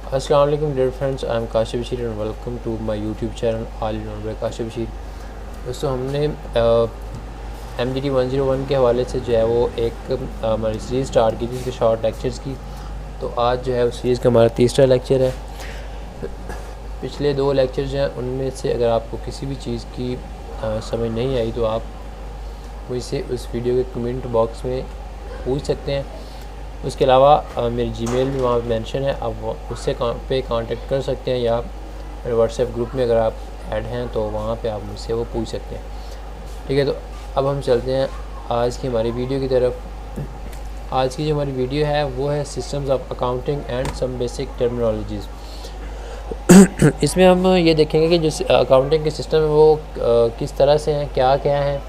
अस्सलाम वालेकुम dear friends, I am Kashif Bashir and welcome to my YouTube channel all in one by Kashif Bashir. दोस्तों, हमने MGT 101 के हवाले से जो है वो एक हमारी सीरीज़ स्टार्ट की थी इसके शॉर्ट लेक्चर्स की। तो आज जो है उस सीरीज़ का हमारा तीसरा लेक्चर है। पिछले दो लेक्चर्स हैं, उनमें से अगर आपको किसी भी चीज़ की समझ नहीं आई तो आप मुझसे उस वीडियो के कमेंट बॉक्स में पूछ सकते हैं। उसके अलावा मेरी जीमेल भी वहाँ मेंशन है, आप उससे पे कांटेक्ट कर सकते हैं, या मेरे व्हाट्सएप ग्रुप में अगर आप ऐड हैं तो वहाँ पे आप मुझसे वो पूछ सकते हैं। ठीक है, तो अब हम चलते हैं आज की हमारी वीडियो की तरफ। आज की जो हमारी वीडियो है वो है systems of accounting and some basic terminologies. इसमें हम ये देखेंगे कि जो अकाउंटिंग के सिस्टम है वो किस तरह से हैं, क्या क्या हैं,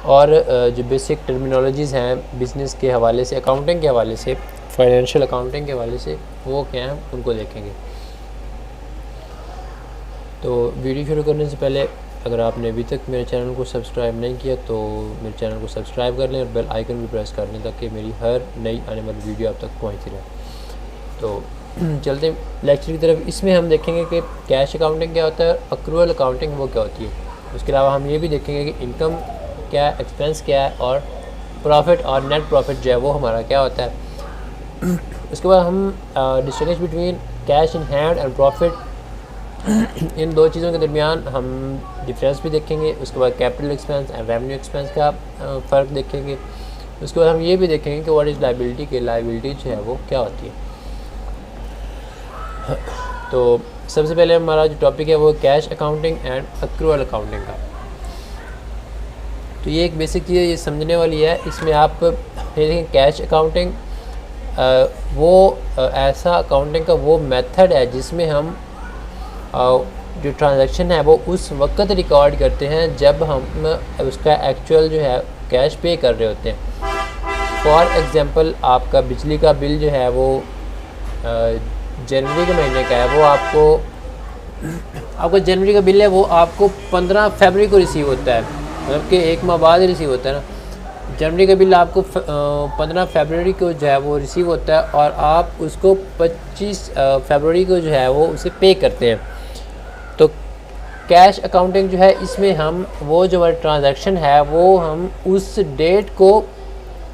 और जो बेसिक टर्मिनोलॉजीज़ हैं बिज़नेस के हवाले से, अकाउंटिंग के हवाले से, फाइनेंशियल अकाउंटिंग के हवाले से, वो क्या हैं उनको देखेंगे। तो वीडियो शुरू करने से पहले अगर आपने अभी तक मेरे चैनल को सब्सक्राइब नहीं किया तो मेरे चैनल को सब्सक्राइब कर लें और बेल आइकन भी प्रेस कर लें ताकि मेरी हर नई आने वाली वीडियो आप तक पहुँचती रहे। तो चलते हैं लेक्चर की तरफ। इसमें हम देखेंगे कि कैश अकाउंटिंग क्या होता है, अक्रूवल अकाउंटिंग वो क्या होती है। उसके अलावा हम ये भी देखेंगे कि इनकम क्या है, एक्सपेंस क्या है, और प्रॉफिट और नेट प्रॉफिट जो है वो हमारा क्या होता है। उसके बाद हम distinguish between cash in hand and profit, इन दो चीज़ों के दरमियान हम डिफरेंस भी देखेंगे। उसके बाद capital expense and revenue expense का फ़र्क देखेंगे। उसके बाद हम ये भी देखेंगे कि व्हाट इज़ लायबिलिटी, के लायबिलिटी जो है वो क्या होती है। तो सबसे पहले हमारा जो टॉपिक है वो cash accounting and accrual accounting का। तो ये एक बेसिक चीज़ ये समझने वाली है। इसमें आप देखें कैश अकाउंटिंग वो ऐसा अकाउंटिंग का वो मेथड है जिसमें हम जो ट्रांजैक्शन है वो उस वक्त रिकॉर्ड करते हैं जब हम उसका एक्चुअल जो है कैश पे कर रहे होते हैं। फॉर एग्ज़ाम्पल, आपका बिजली का बिल जो है वो जनवरी के महीने का है, वो आपका जनवरी का बिल है वो आपको 15 फरवरी को रिसीव होता है, मतलब कि एक माह बाद रिसीव होता है ना। जनवरी का बिल आपको 15 फरवरी को जो है वो रिसीव होता है और आप उसको 25 फरवरी को जो है वो उसे पे करते हैं। तो कैश अकाउंटिंग जो है इसमें हम वो जो हमारी ट्रांजैक्शन है वो हम उस डेट को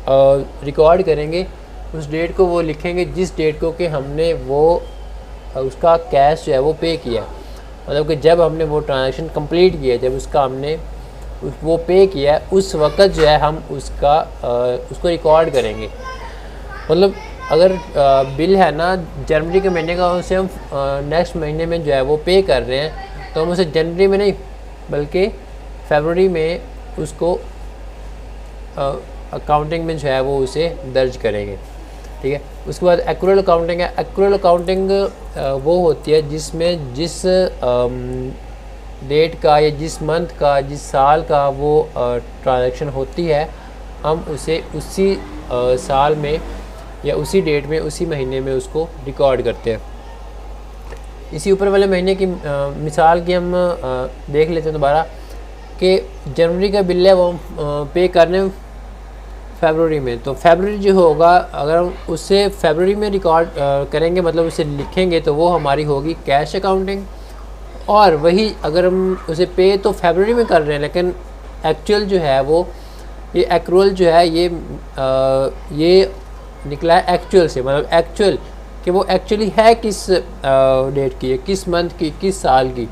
रिकॉर्ड करेंगे, उस डेट को वो लिखेंगे जिस डेट को कि हमने वो उसका कैश जो है वो पे किया, मतलब कि जब हमने वो ट्रांजैक्शन कंप्लीट किया, जब उसका हमने वो पे किया उस वक्त जो है हम उसको रिकॉर्ड करेंगे। मतलब अगर बिल है ना जनवरी के महीने का, उसे हम नेक्स्ट महीने में जो है वो पे कर रहे हैं, तो हम उसे जनवरी में नहीं बल्कि फरवरी में उसको अकाउंटिंग में जो है वो उसे दर्ज करेंगे। ठीक है, उसके बाद एक्रूवल अकाउंटिंग है। एक्रूवल अकाउंटिंग वो होती है जिसमें जिस डेट का या जिस मंथ का, जिस साल का वो ट्रांजैक्शन होती है, हम उसे उसी साल में या उसी डेट में, उसी महीने में उसको रिकॉर्ड करते हैं। इसी ऊपर वाले महीने की मिसाल की हम देख लेते हैं दोबारा कि जनवरी का बिल है वो पे करने फरवरी में, तो फरवरी जो होगा अगर हम उसे फरवरी में रिकॉर्ड करेंगे, मतलब उसे लिखेंगे, तो वो हमारी होगी कैश अकाउंटिंग। और वही अगर हम उसे पे तो फरवरी में कर रहे हैं लेकिन एक्चुअल जो है वो ये एक्रूवल जो है ये निकला है एक्चुअल से, मतलब एक्चुअल कि वो एक्चुअली है किस डेट की है, किस मंथ की, किस साल की।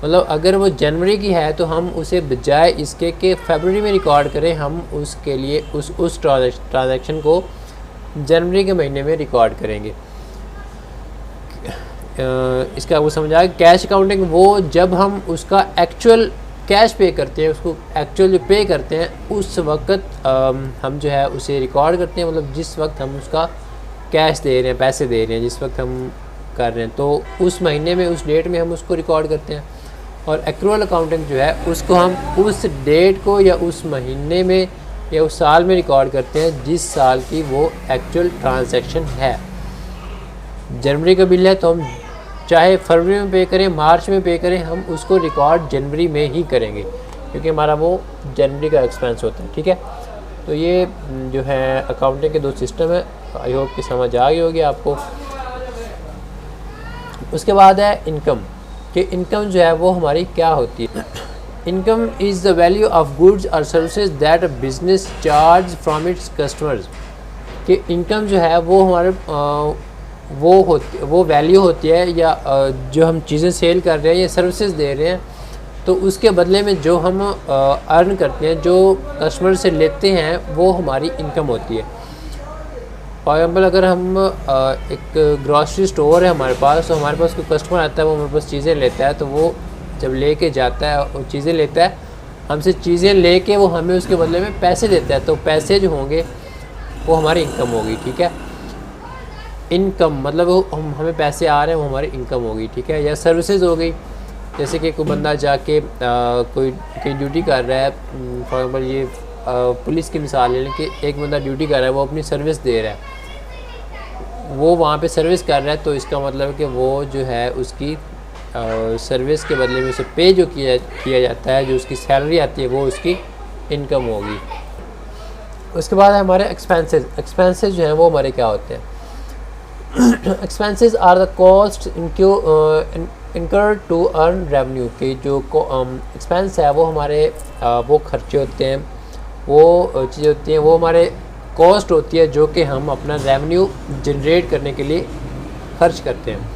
मतलब अगर वो जनवरी की है तो हम उसे बजाय इसके कि फरवरी में रिकॉर्ड करें, हम उसके लिए उस ट्रांजैक्शन को जनवरी के महीने में रिकॉर्ड करेंगे। इसका वो समझा। कैश अकाउंटिंग वो जब हम उसका एक्चुअल कैश पे करते हैं, उसको एक्चुअल जो पे करते हैं उस वक्त हम जो है उसे रिकॉर्ड करते हैं, मतलब जिस वक्त हम उसका कैश दे रहे हैं, पैसे दे रहे हैं, जिस वक्त हम कर रहे हैं, तो उस महीने में, उस डेट में हम उसको रिकॉर्ड करते हैं। और एक्रूवल अकाउंटिंग जो है उसको हम उस डेट को या उस महीने में या उस साल में रिकॉर्ड करते हैं जिस साल की वो एक्चुअल ट्रांजैक्शन है। जनवरी का बिल है तो हम चाहे फरवरी में पे करें, मार्च में पे करें, हम उसको रिकॉर्ड जनवरी में ही करेंगे क्योंकि हमारा वो जनवरी का एक्सपेंस होता है। ठीक है, तो ये जो है अकाउंटिंग के दो सिस्टम है। आई होप कि समझ आ गई होगी आपको। उसके बाद है इनकम, कि इनकम जो है वो हमारी क्या होती है। Income is the value of goods और services that a business charge from its customers, कि इनकम जो है वो हमारे वो वैल्यू होती है या जो हम चीज़ें सेल कर रहे हैं या सर्विसेज दे रहे हैं, तो उसके बदले में जो हम अर्न करते हैं, जो कस्टमर से लेते हैं, वो हमारी इनकम होती है। फॉर एग्जाम्पल अगर हम एक ग्रॉसरी स्टोर है हमारे पास, तो हमारे पास कोई कस्टमर आता है, वो हमारे पास चीज़ें लेता है, तो वो जब लेके जाता है और चीज़ें लेता है हमसे, चीज़ें लेके वो हमें उसके बदले में पैसे देता है, तो पैसे जो होंगे वो हमारी इनकम होगी, ठीक है। इनकम मतलब वो हमें पैसे आ रहे हैं, वो हमारी इनकम होगी, ठीक है। या सर्विसेज हो गई, जैसे कि कोई बंदा जाके कोई ड्यूटी कर रहा है, फॉर एग्जाम्पल ये पुलिस की मिसाल ले लें कि एक बंदा ड्यूटी कर रहा है, वो अपनी सर्विस दे रहा है, वो वहाँ पे सर्विस कर रहा है, तो इसका मतलब है कि वो जो है उसकी सर्विस के बदले में उसे पे जो किया जाता है, जो उसकी सैलरी आती है, वो उसकी इनकम होगी। उसके बाद है हमारे एक्सपेंसेस। एक्सपेंसेस जो हैं वो हमारे क्या होते हैं। Expenses are the cost incur to earn revenue, के जो एक्सपेंस है वो हमारे वो खर्चे होते हैं, वो चीज़ें होती हैं, वो हमारे कॉस्ट होती है जो कि हम अपना रेवेन्यू जनरेट करने के लिए खर्च करते हैं।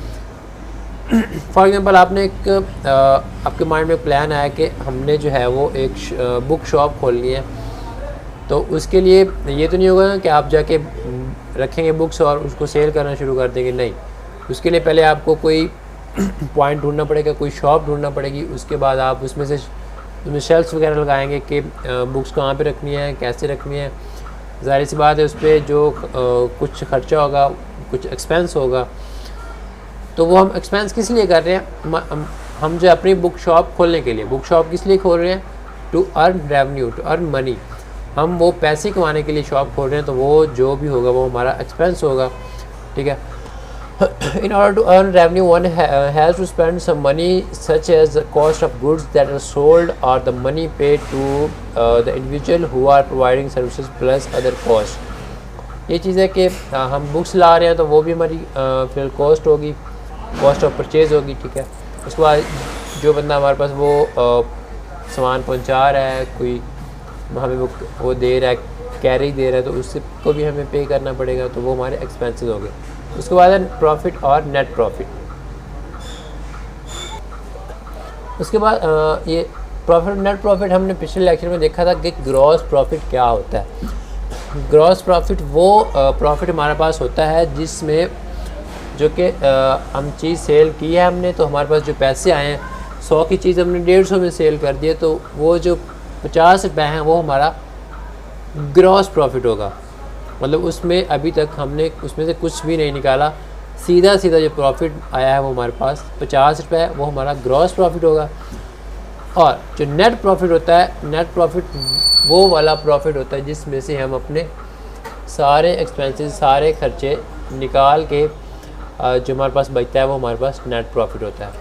फॉर एग्जांपल आपने एक आपके माइंड में प्लान आया कि हमने जो है वो एक बुक शॉप खोलनी है, तो उसके लिए ये तो नहीं होगा ना कि आप जाके रखेंगे बुक्स और उसको सेल करना शुरू कर देंगे, नहीं। उसके लिए पहले आपको कोई पॉइंट ढूंढना पड़ेगा, कोई शॉप ढूंढना पड़ेगी, उसके बाद आप उसमें शेल्फ्स वगैरह लगाएंगे कि बुक्स कहाँ पे रखनी है, कैसे रखनी है। ज़ाहिर सी बात है उस पर जो कुछ खर्चा होगा, कुछ एक्सपेंस होगा, तो वो हम एक्सपेंस किस लिए कर रहे हैं, हम जो अपनी बुक शॉप खोलने के लिए, बुक शॉप किस लिए खोल रहे हैं, to earn revenue, to earn money, हम वो पैसे कमाने के लिए शॉप खोल रहे हैं, तो वो जो भी होगा वो हमारा एक्सपेंस होगा, ठीक है। In order to earn revenue, one has to spend some money, such as the cost of goods that are sold or the money paid to the individual who are providing services plus other costs। ये चीज़ है कि हम books ला रहे हैं, तो वो भी हमारी फिर कॉस्ट होगी, कॉस्ट ऑफ परचेज़ होगी, ठीक है। उसके बाद जो बंदा हमारे पास वो सामान पहुंचा रहा है, कोई हमें वो दे रहा है, कैरी दे रहा है, तो उससे को भी हमें पे करना पड़ेगा, तो वो हमारे एक्सपेंसेस हो गए। उसके बाद है प्रॉफिट और नेट प्रॉफिट। उसके बाद ये प्रॉफिट और नेट प्रॉफिट हमने पिछले लेक्चर में देखा था कि ग्रॉस प्रॉफिट क्या होता है। ग्रॉस प्रॉफिट वो प्रॉफिट हमारे पास होता है जिसमें जो कि हम चीज़ सेल की है हमने, तो हमारे पास जो पैसे आए हैं, 100 की चीज़ हमने 150 में सेल कर दी है, तो वो जो 50 रुपये हैं वो हमारा ग्रॉस प्रॉफिट होगा। मतलब उसमें अभी तक हमने उसमें से कुछ भी नहीं निकाला, सीधा जो प्रॉफिट आया है वो हमारे पास 50 रुपये है, वो हमारा ग्रॉस प्रॉफिट होगा। और जो नेट प्रॉफिट होता है, नेट प्रॉफिट वो वाला प्रॉफिट होता है जिसमें से हम अपने सारे एक्सपेंसेस, सारे खर्चे निकाल के जो हमारे पास बचता है वो हमारे पास नेट प्रॉफिट होता है,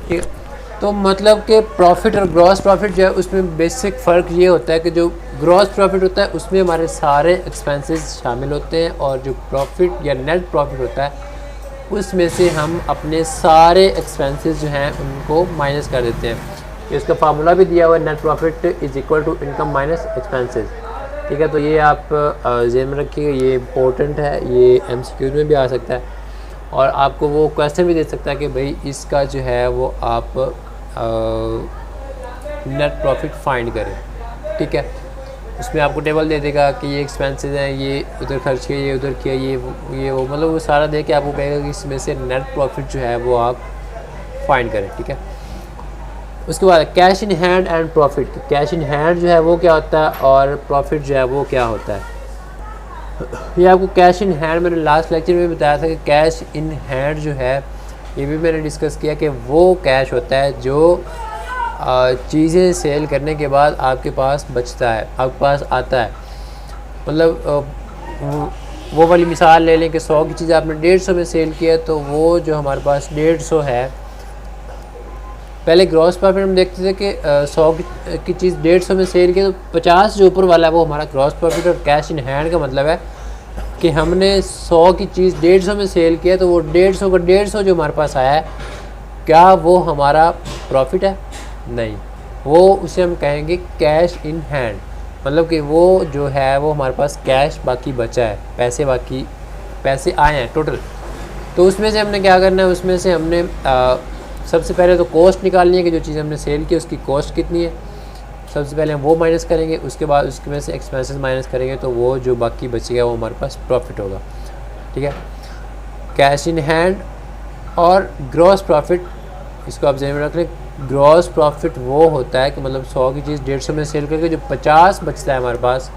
ठीक है। तो मतलब कि प्रॉफिट और ग्रॉस प्रॉफिट जो है उसमें बेसिक फ़र्क ये होता है कि जो ग्रॉस प्रॉफिट होता है उसमें हमारे सारे एक्सपेंसेस शामिल होते हैं, और जो प्रॉफिट या नेट प्रॉफिट होता है उसमें से हम अपने सारे एक्सपेंसेस जो हैं उनको माइनस कर देते हैं। इसका फार्मूला भी दिया हुआ है, net profit is equal to income minus expenses, ठीक है। तो ये आप ज़हन में रखिएगा, ये इम्पोर्टेंट है, ये MCQ में भी आ सकता है, और आपको वो क्वेश्चन भी दे सकता है कि भाई इसका जो है वो आप नेट प्रॉफिट फाइंड करें, ठीक है। उसमें आपको टेबल दे देगा कि ये एक्सपेंसेस हैं, ये उधर खर्च किया, ये उधर किया, ये वो मतलब वो सारा दे के आपको कहेगा कि इसमें से नेट प्रॉफिट जो है वो आप फाइंड करें, ठीक है। उसके बाद cash in hand and profit. Cash in hand जो है वो क्या होता है और प्रॉफिट जो है वो क्या होता है। ये आपको कैश इन हैंड मैंने लास्ट लेक्चर में बताया था कि कैश इन हैंड जो है ये भी मैंने डिस्कस किया कि वो कैश होता है जो चीज़ें सेल करने के बाद आपके पास बचता है, आपके पास आता है। मतलब वो वाली मिसाल ले लें कि 100 की चीज़ आपने 150 में सेल किया, तो वो जो हमारे पास 150 है, पहले ग्रॉस प्रॉफिट हम देखते थे कि 100 की चीज़ 150 में सेल की, तो 50 जो ऊपर वाला है वो हमारा ग्रॉस प्रॉफिट। और कैश इन हैंड का मतलब है कि हमने 100 की चीज़ 150 में सेल किया, तो वो 150 का 150 जो हमारे पास आया है, क्या वो हमारा प्रॉफिट है? नहीं, वो उसे हम कहेंगे कैश इन हैंड। मतलब कि वो जो है वो हमारे पास कैश बाकी बचा है, पैसे आए हैं टोटल। तो उसमें से हमने क्या करना है, उसमें से हमने सबसे पहले तो कॉस्ट निकालनी है कि जो चीज़ हमने सेल की उसकी कॉस्ट कितनी है। सबसे पहले हम वो माइनस करेंगे, उसके बाद उसके में से एक्सपेंसेस माइनस करेंगे, तो वो जो बाकी बचेगा वो हमारे पास प्रॉफिट होगा। ठीक है, कैश इन हैंड और ग्रॉस प्रॉफिट, इसको आप ध्यान में रख लें। ग्रॉस प्रॉफिट वो होता है कि मतलब 100 की चीज़ 150 में सेल करके जो 50 बचता है हमारे पास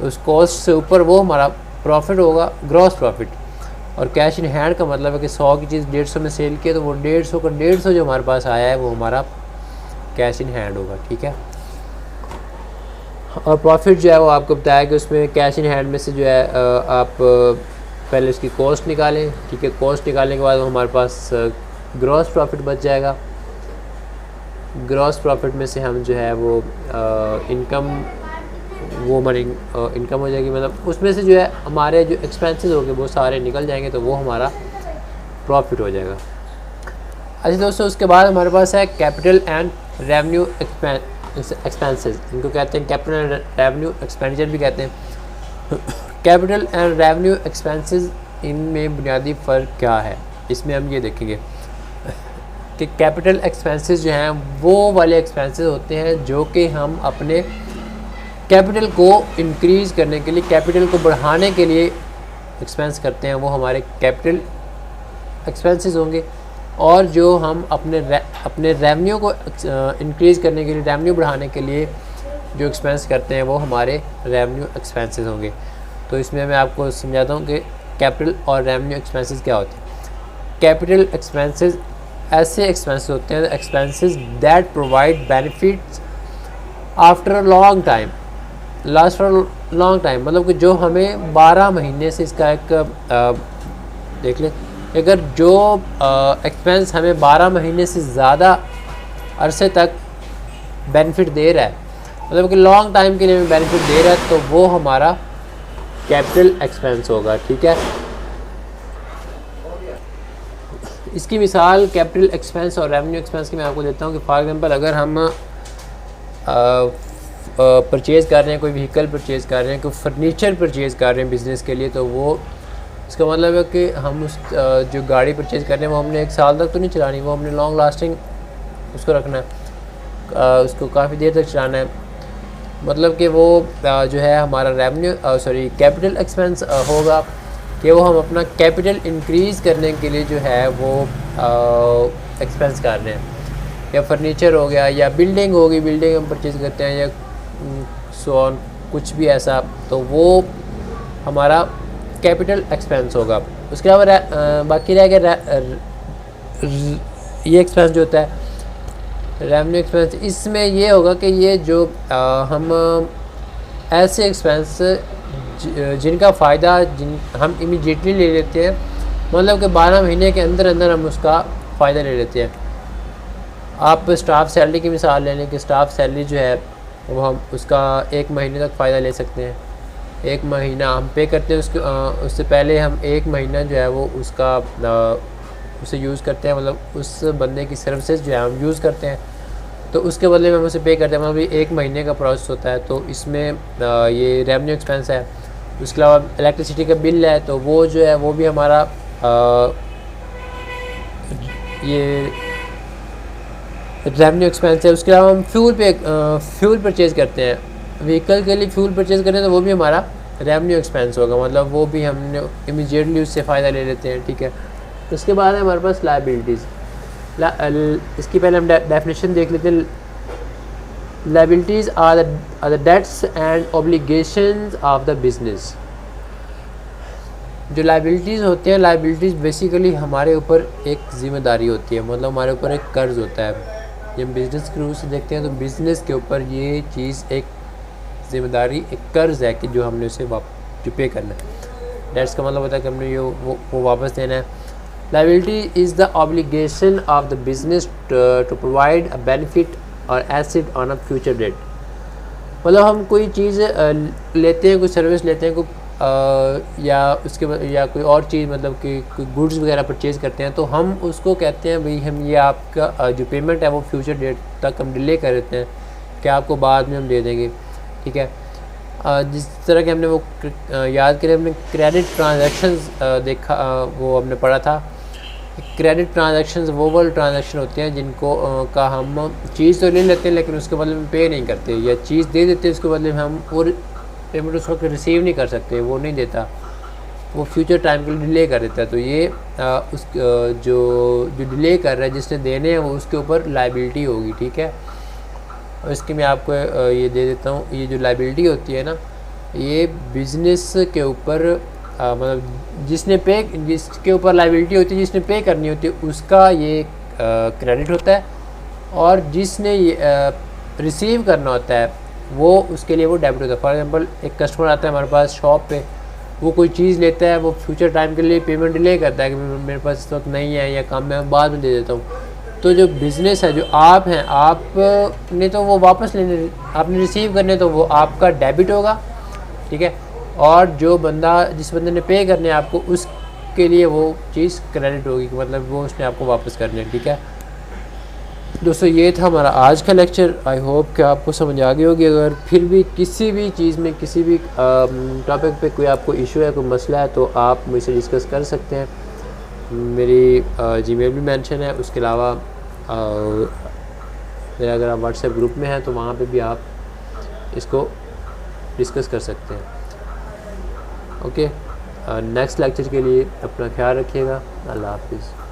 उस कॉस्ट से ऊपर, वो हमारा प्रॉफिट होगा, ग्रॉस प्रॉफिट। और कैश इन हैंड का मतलब है कि 100 की चीज़ 150 में सेल किया, तो वो 150 का 150 जो हमारे पास आया है वो हमारा कैश इन हैंड होगा। ठीक है, और प्रॉफिट जो है वो आपको बताया कि उसमें कैश इन हैंड में से जो है आप पहले उसकी कॉस्ट निकालें। ठीक है, कॉस्ट निकालने के बाद वो हमारे पास ग्रॉस प्रॉफिट बच जाएगा। ग्रॉस प्रॉफिट में से हम जो है वो इनकम, वो हमारी इनकम हो जाएगी, मतलब उसमें से जो है हमारे जो एक्सपेंसेस होंगे वो सारे निकल जाएंगे, तो वो हमारा प्रॉफिट हो जाएगा। अच्छा दोस्तों, उसके बाद हमारे पास है कैपिटल एंड रेवेन्यू एक्सपेंसेस। इनको कहते हैं कैपिटल एंड रेवेन्यू एक्सपेंडिचर भी कहते हैं। कैपिटल एंड रेवेन्यू एक्सपेंसेस, इनमें बुनियादी फ़र्क क्या है, इसमें हम ये देखेंगे कि कैपिटल एक्सपेंसेस जो हैं वो वाले एक्सपेंसेस होते हैं जो कि हम अपने कैपिटल को इंक्रीज़ करने के लिए, कैपिटल को बढ़ाने के लिए एक्सपेंस करते हैं, वो हमारे कैपिटल एक्सपेंसेस होंगे। और जो हम अपने रेवेन्यू को इंक्रीज़ करने के लिए, रेवेन्यू बढ़ाने के लिए जो एक्सपेंस करते हैं वो हमारे रेवेन्यू एक्सपेंसेस होंगे। तो इसमें मैं आपको समझाता हूँ कि कैपिटल और रेवेन्यू एक्सपेंसेस क्या होते हैं। कैपिटल एक्सपेंसेस ऐसे एक्सपेंसेस होते हैं, expenses that provide benefits after a long time, last for long time, मतलब कि जो हमें 12 महीने से इसका एक देख लें, अगर जो एक्सपेंस हमें 12 महीने से ज़्यादा अरसे तक बेनिफिट दे रहा है, मतलब कि लॉन्ग टाइम के लिए हमें बेनिफिट दे रहा है, तो वो हमारा कैपिटल एक्सपेंस होगा। ठीक है, इसकी मिसाल कैपिटल एक्सपेंस और रेवेन्यू एक्सपेंस की मैं आपको देता हूँ कि फॉर एग्जांपल अगर हम परचेज़ कर रहे हैं, कोई व्हीकल परचेज़ कर रहे हैं, कोई फर्नीचर परचेज़ कर रहे हैं बिज़नेस के लिए, तो वो इसका मतलब है कि हम उस जो गाड़ी परचेज़ कर रहे हैं वो हमने 1 साल तक तो नहीं चलानी, वो हमने लॉन्ग लास्टिंग उसको रखना है, उसको काफ़ी देर तक चलाना है। मतलब कि वो जो है हमारा रेवेन्यू कैपिटल एक्सपेंस होगा कि वो हम अपना कैपिटल इंक्रीज़ करने के लिए जो है वो एक्सपेंस कर रहे हैं। या फर्नीचर हो गया या बिल्डिंग होगी, बिल्डिंग हम परचेज़ करते हैं या सो ऑन कुछ भी ऐसा, तो वो हमारा कैपिटल एक्सपेंस होगा। उसके अलावा बाकी रह गया ये एक्सपेंस जो होता है रेवेन्यू एक्सपेंस, इसमें ये होगा कि ये जो हम ऐसे एक्सपेंस जिनका फ़ायदा हम इमीडिएटली ले लेते हैं, मतलब कि 12 महीने के अंदर अंदर हम उसका फ़ायदा ले लेते हैं। आप स्टाफ सैलरी की मिसाल ले लें कि स्टाफ सैलरी जो है वो हम उसका 1 महीने तक फ़ायदा ले सकते हैं। 1 महीना हम पे करते हैं, उससे पहले हम 1 महीना जो है वो उसका उसे यूज़ करते हैं, मतलब उस बंदे की सर्विसेज जो है हम यूज़ करते हैं, तो उसके बदले में हम उसे पे करते हैं, मतलब 1 महीने का प्रोसेस होता है। तो इसमें ये रेवेन्यू एक्सपेंस है। उसके अलावा इलेक्ट्रिसिटी का बिल है, तो वो जो है वो भी हमारा ये रेवेन्यू एक्सपेंस है। उसके अलावा हम फ्यूल परचेज़ करते हैं, व्हीकल के लिए फ्यूल परचेज़ करें, तो वो भी हमारा रेवेन्यू एक्सपेंस होगा, मतलब वो भी हमने इमीडिएटली उससे फ़ायदा ले लेते हैं। ठीक है, उसके बाद है हमारे पास लायबिलिटीज़। इसकी पहले हम डेफिनेशन देख लेते हैं। Liabilities are the debts and obligations of the business. जो लायबिलिटीज़ होते हैं, लायबिलिटीज़ बेसिकली हमारे ऊपर एक ज़िम्मेदारी होती है, मतलब हमारे ऊपर एक कर्ज़ होता है। जब बिज़नेस के रूप से देखते हैं तो बिज़नेस के ऊपर ये चीज़ एक ज़िम्मेदारी, एक कर्ज़ है कि जो हमने उसे जो पे करना है। डेट्स का मतलब होता है कि हमने वो वापस देना है। Liability is the obligation of the business to provide a benefit or asset on a future date. मतलब हम कोई चीज़ लेते हैं, कोई सर्विस लेते हैं, कोई या या कोई और चीज़ मतलब कि कोई गुड्स वगैरह परचेज़ करते हैं तो हम उसको कहते हैं भाई हम ये आपका जो पेमेंट है वो फ्यूचर डेट तक हम डिले कर देते हैं कि आपको बाद में हम दे देंगे, ठीक है। जिस तरह के हमने वो याद करें, हमने क्रेडिट ट्रांजैक्शंस देखा, वो हमने पढ़ा था। क्रेडिट ट्रांजैक्शंस वो वाले ट्रांजैक्शन होते हैं जिनको का हम चीज़ तो ले लेते हैं लेकिन उसके बदले में पे नहीं करते, या चीज़ दे देते हैं उसके बदले में हम और पेमेंट उस वक्त रिसीव नहीं कर सकते, वो नहीं देता, वो फ्यूचर टाइम के लिए डिले कर देता है। तो ये जो डिले कर रहा है जिसने देने हैं वो उसके ऊपर लायबिलिटी होगी, ठीक है। और इसकी मैं आपको ये दे देता हूँ, ये जो लायबिलिटी होती है ना, ये बिज़नेस के ऊपर मतलब जिसके ऊपर लायबिलिटी होती है, जिसने पे करनी होती है उसका ये क्रेडिट होता है, और जिसने ये रिसीव करना होता है वो उसके लिए वो डेबिट होता है। फॉर एग्जांपल एक कस्टमर आता है हमारे पास शॉप पे, वो कोई चीज़ लेता है, वो फ्यूचर टाइम के लिए पेमेंट डिले करता है कि मेरे पास इस वक्त नहीं है या काम मैं बाद में दे देता हूँ। तो जो बिज़नेस है, जो आप हैं, आपने तो वो वापस लेने, आपने रिसीव करने तो वो आपका डेबिट होगा, ठीक है। और जो जिस बंदे ने पे करने आपको, उसके लिए वो चीज़ क्रेडिट होगी, मतलब वो उसने आपको वापस करने है, ठीक है। दोस्तों ये था हमारा आज का लेक्चर। आई होप कि आपको समझ आ गई होगी। अगर फिर भी किसी भी चीज़ में, किसी भी टॉपिक पे कोई आपको इशू है, कोई मसला है, तो आप मुझसे डिस्कस कर सकते हैं। मेरी जीमेल भी मेंशन है। उसके अलावा मेरा अगर आप व्हाट्सएप ग्रुप में हैं तो वहाँ पे भी आप इसको डिस्कस कर सकते हैं। ओके, नेक्स्ट लेक्चर के लिए अपना ख्याल रखिएगा। अल्लाह हाफिज़।